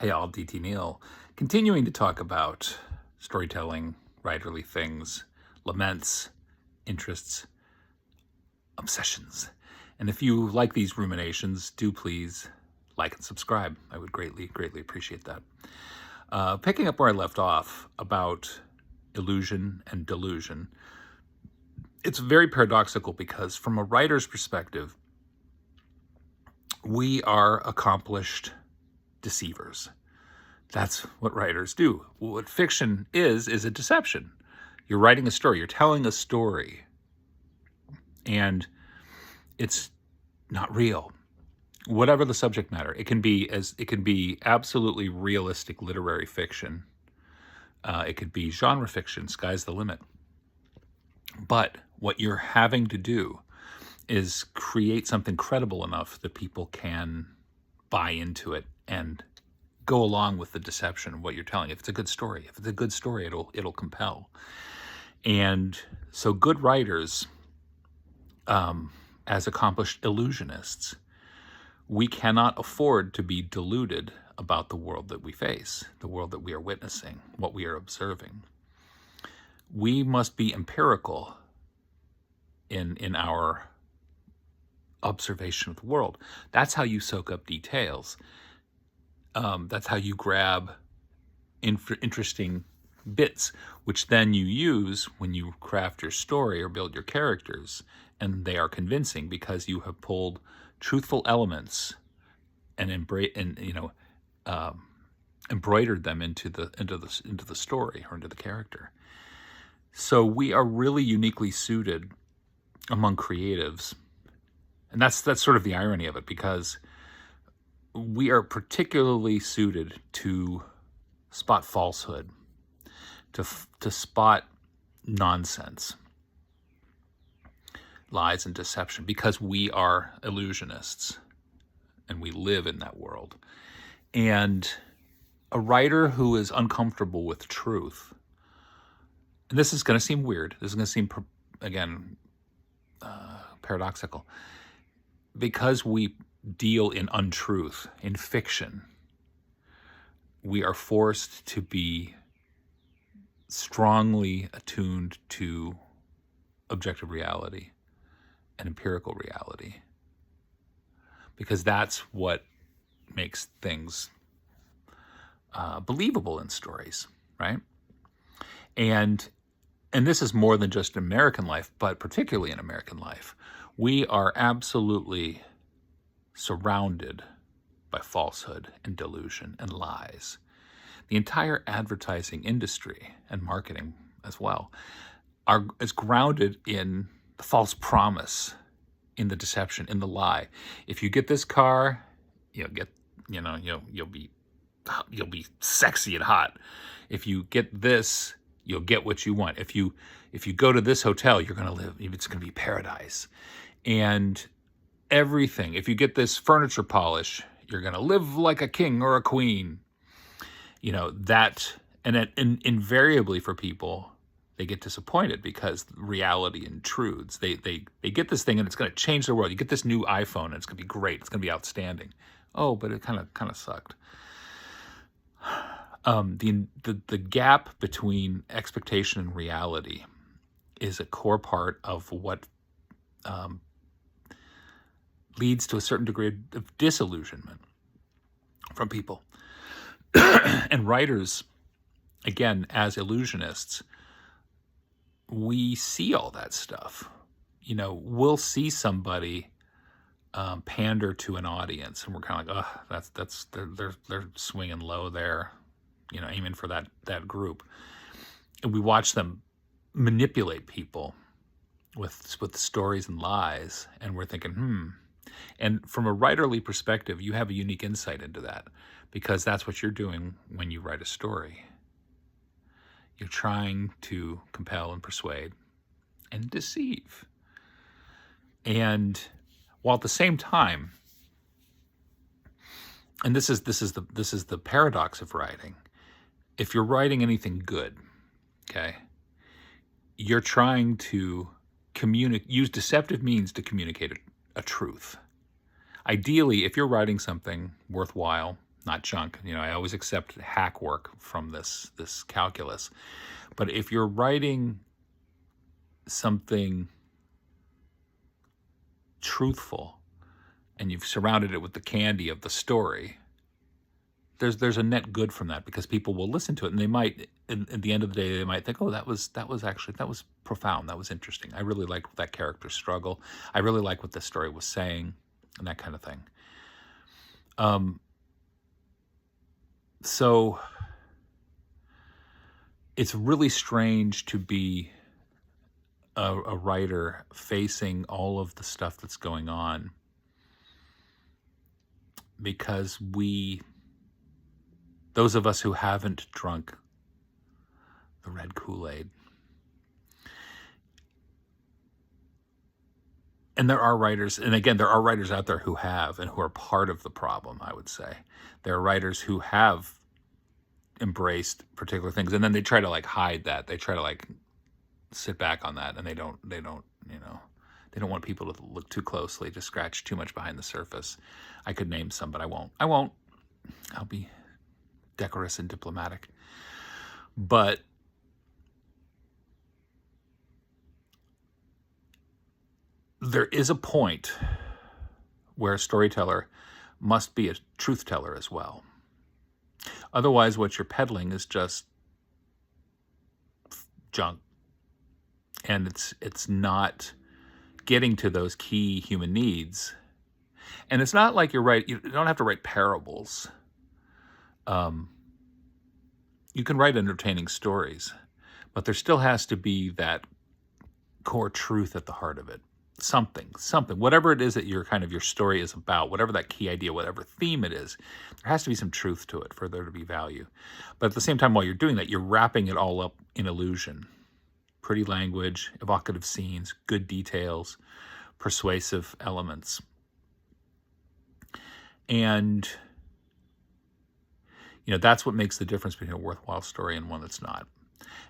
Hey, all, DT Neil, continuing to talk about storytelling, writerly things, laments, interests, obsessions. And if you like these ruminations, do please like and subscribe. I would greatly, greatly appreciate that. Picking up where I left off about illusion and delusion, it's very paradoxical because from a writer's perspective, we are accomplished deceivers. That's what writers do. What fiction is a deception. You're writing a story, you're telling a story, and it's not real. Whatever the subject matter, it can be absolutely realistic literary fiction. It could be genre fiction, sky's the limit. But what you're having to do is create something credible enough that people can buy into it and go along with the deception of what you're telling. If it's a good story, it'll compel. And so good writers, as accomplished illusionists, we cannot afford to be deluded about the world that we face, the world that we are witnessing, what we are observing. We must be empirical in our observation of the world. That's how you soak up details. That's how you grab interesting bits, which then you use when you craft your story or build your characters, and they are convincing because you have pulled truthful elements and embroidered them into the story or into the character. So we are really uniquely suited among creatives, and that's sort of the irony of it, because we are particularly suited to spot falsehood, to spot nonsense, lies and deception, because we are illusionists and we live in that world. And a writer who is uncomfortable with truth, and this is going to seem weird, this is going to seem, again, paradoxical, because we deal in untruth, in fiction, we are forced to be strongly attuned to objective reality and empirical reality, because that's what makes things believable in stories, right? And this is more than just American life, but particularly in American life, we are absolutely surrounded by falsehood and delusion and lies. The entire advertising industry and marketing as well is grounded in the false promise, in the deception, in the lie. If you get this car, you'll be sexy and hot. If you get this, you'll get what you want. If you go to this hotel, you're going to live. It's going to be paradise. And everything. If you get this furniture polish, you're going to live like a king or a queen. Invariably for people, they get disappointed because reality intrudes. They get this thing and it's going to change their world. You get this new iPhone and it's going to be great. It's going to be outstanding. Oh, but it kind of sucked. The gap between expectation and reality is a core part of what leads to a certain degree of disillusionment from people. And writers, again, as illusionists, we see all that stuff. We'll see somebody pander to an audience, and we're kind of like, oh, they're swinging low there, aiming for that group. And we watch them manipulate people with stories and lies, and we're thinking, And from a writerly perspective, you have a unique insight into that, because that's what you're doing when you write a story. You're trying to compel and persuade and deceive. And while at the same time, and this is the paradox of writing, if you're writing anything good, okay, you're trying to use deceptive means to communicate a truth. Ideally, if you're writing something worthwhile, not junk. I always accept hack work from this calculus. But if you're writing something truthful and you've surrounded it with the candy of the story, there's a net good from that, because people will listen to it and they might, at the end of the day, they might think, oh, that was profound, that was interesting, I really liked that character's struggle, I really like what this story was saying, and that kind of thing. So it's really strange to be a writer facing all of the stuff that's going on, because those of us who haven't drunk the red Kool-Aid, and there are writers, and again, there are writers out there who have, and who are part of the problem, I would say. There are writers who have embraced particular things, and then they try to hide that. They try to sit back on that, and they don't want people to look too closely, to scratch too much behind the surface. I could name some, but I won't. I'll be decorous and diplomatic. But there is a point where a storyteller must be a truth teller as well. Otherwise, what you're peddling is just junk, and it's not getting to those key human needs. And it's not like you don't have to write parables. You can write entertaining stories, but there still has to be that core truth at the heart of it. Something, whatever it is that your story is about, whatever that key idea, whatever theme it is, there has to be some truth to it for there to be value. But at the same time, while you're doing that, you're wrapping it all up in illusion. Pretty language, evocative scenes, good details, persuasive elements. And that's what makes the difference between a worthwhile story and one that's not.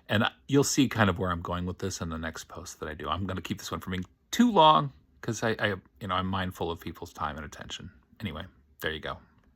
And you'll see kind of where I'm going with this in the next post that I do. I'm going to keep this one from being too long, because I'm mindful of people's time and attention. Anyway, there you go.